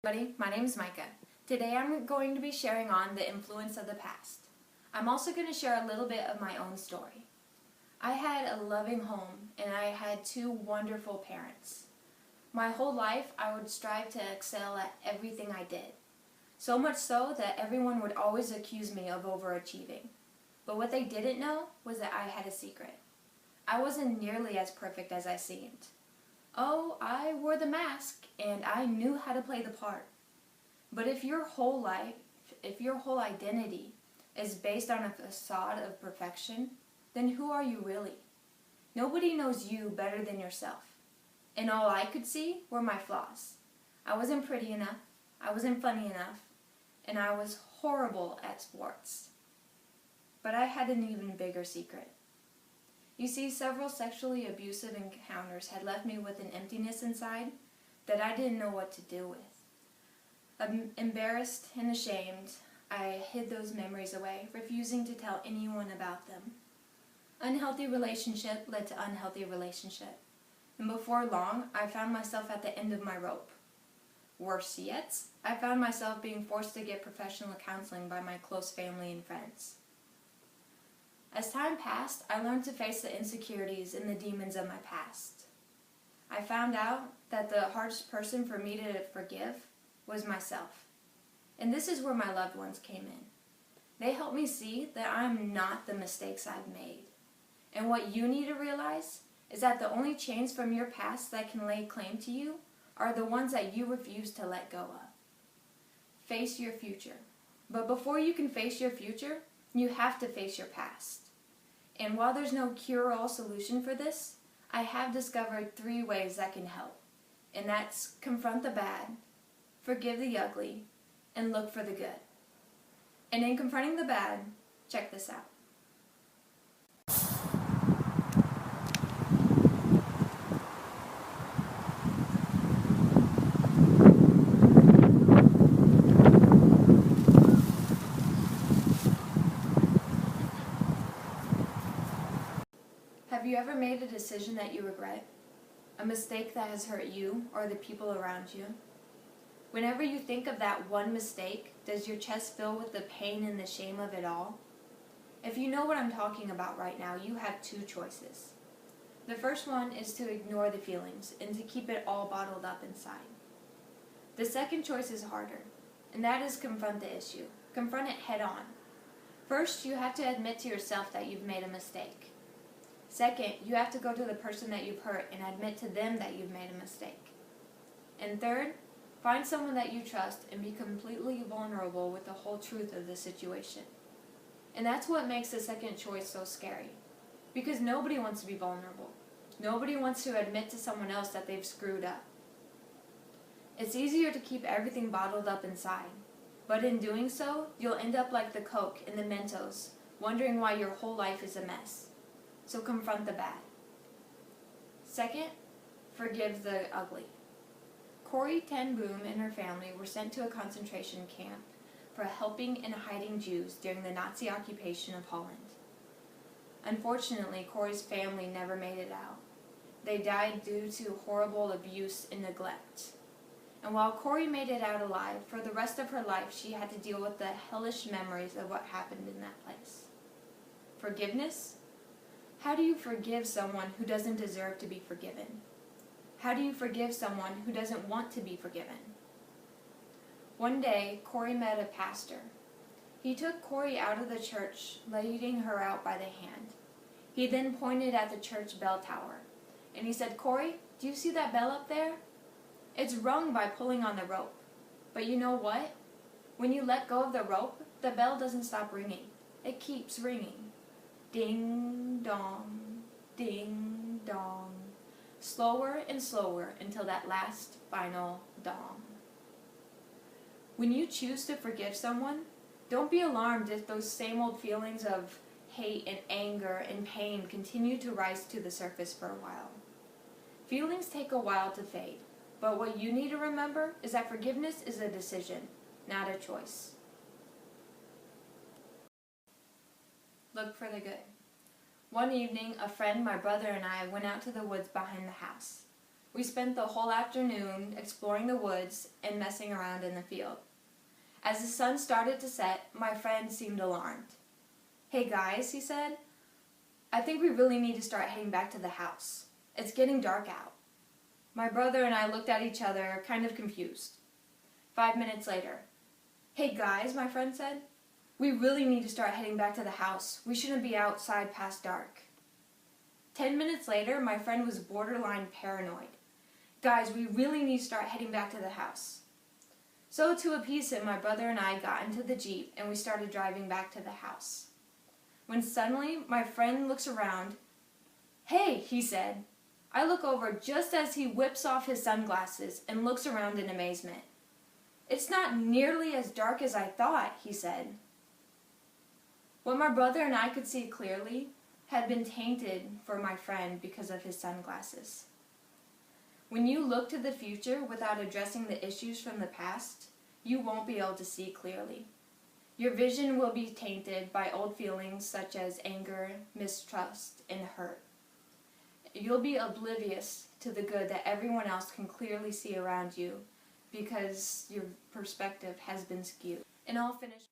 Everybody, my name is Micah. Today I'm going to be sharing on the influence of the past. I'm also going to share a little bit of my own story. I had a loving home and I had two wonderful parents. My whole life I would strive to excel at everything I did. So much so that everyone would always accuse me of overachieving. But what they didn't know was that I had a secret. I wasn't nearly as perfect as I seemed. Oh, I wore the mask and I knew how to play the part. But if your whole identity is based on a facade of perfection, then who are you really? Nobody knows you better than yourself. And all I could see were my flaws. I wasn't pretty enough, I wasn't funny enough, and I was horrible at sports. But I had an even bigger secret. You see, several sexually abusive encounters had left me with an emptiness inside that I didn't know what to do with. Embarrassed and ashamed, I hid those memories away, refusing to tell anyone about them. Unhealthy relationship led to unhealthy relationship, and before long, I found myself at the end of my rope. Worse yet, I found myself being forced to get professional counseling by my close family and friends. As time passed, I learned to face the insecurities and the demons of my past. I found out that the hardest person for me to forgive was myself. And this is where my loved ones came in. They helped me see that I'm not the mistakes I've made. And what you need to realize is that the only chains from your past that can lay claim to you are the ones that you refuse to let go of. Face your future. But before you can face your future, you have to face your past. And while there's no cure-all solution for this, I have discovered 3 ways that can help. And that's confront the bad, forgive the ugly, and look for the good. And in confronting the bad, check this out. Have you ever made a decision that you regret? A mistake that has hurt you or the people around you? Whenever you think of that one mistake, does your chest fill with the pain and the shame of it all? If you know what I'm talking about right now, you have 2 choices. The first one is to ignore the feelings and to keep it all bottled up inside. The second choice is harder, and that is confront the issue. Confront it head on. First, you have to admit to yourself that you've made a mistake. Second, you have to go to the person that you've hurt and admit to them that you've made a mistake. And third, find someone that you trust and be completely vulnerable with the whole truth of the situation. And that's what makes the second choice so scary. Because nobody wants to be vulnerable. Nobody wants to admit to someone else that they've screwed up. It's easier to keep everything bottled up inside. But in doing so, you'll end up like the Coke and the Mentos, wondering why your whole life is a mess. So confront the bad. Second, forgive the ugly. Corrie ten Boom and her family were sent to a concentration camp for helping and hiding Jews during the Nazi occupation of Holland. Unfortunately, Corrie's family never made it out. They died due to horrible abuse and neglect. And while Corrie made it out alive, for the rest of her life she had to deal with the hellish memories of what happened in that place. Forgiveness? How do you forgive someone who doesn't deserve to be forgiven? How do you forgive someone who doesn't want to be forgiven? One day, Corrie met a pastor. He took Corrie out of the church, leading her out by the hand. He then pointed at the church bell tower, and he said, "Corrie, do you see that bell up there? It's rung by pulling on the rope. But you know what? When you let go of the rope, the bell doesn't stop ringing. It keeps ringing. Ding dong, ding dong, slower and slower until that last final dong." When you choose to forgive someone, don't be alarmed if those same old feelings of hate and anger and pain continue to rise to the surface for a while. Feelings take a while to fade, but what you need to remember is that forgiveness is a decision, not a choice. Look for the good. One evening, a friend, my brother, and I went out to the woods behind the house. We spent the whole afternoon exploring the woods and messing around in the field. As the sun started to set, my friend seemed alarmed. "Hey guys," he said, "I think we really need to start heading back to the house. It's getting dark out." My brother and I looked at each other, kind of confused. 5 minutes later, "Hey guys," my friend said, "we really need to start heading back to the house. We shouldn't be outside past dark." 10 minutes later, my friend was borderline paranoid. "Guys, we really need to start heading back to the house." So to appease him, my brother and I got into the Jeep and we started driving back to the house. When suddenly, my friend looks around. "Hey," he said. I look over just as he whips off his sunglasses and looks around in amazement. "It's not nearly as dark as I thought," he said. What my brother and I could see clearly had been tainted for my friend because of his sunglasses. When you look to the future without addressing the issues from the past, you won't be able to see clearly. Your vision will be tainted by old feelings such as anger, mistrust, and hurt. You'll be oblivious to the good that everyone else can clearly see around you because your perspective has been skewed. And I'll finish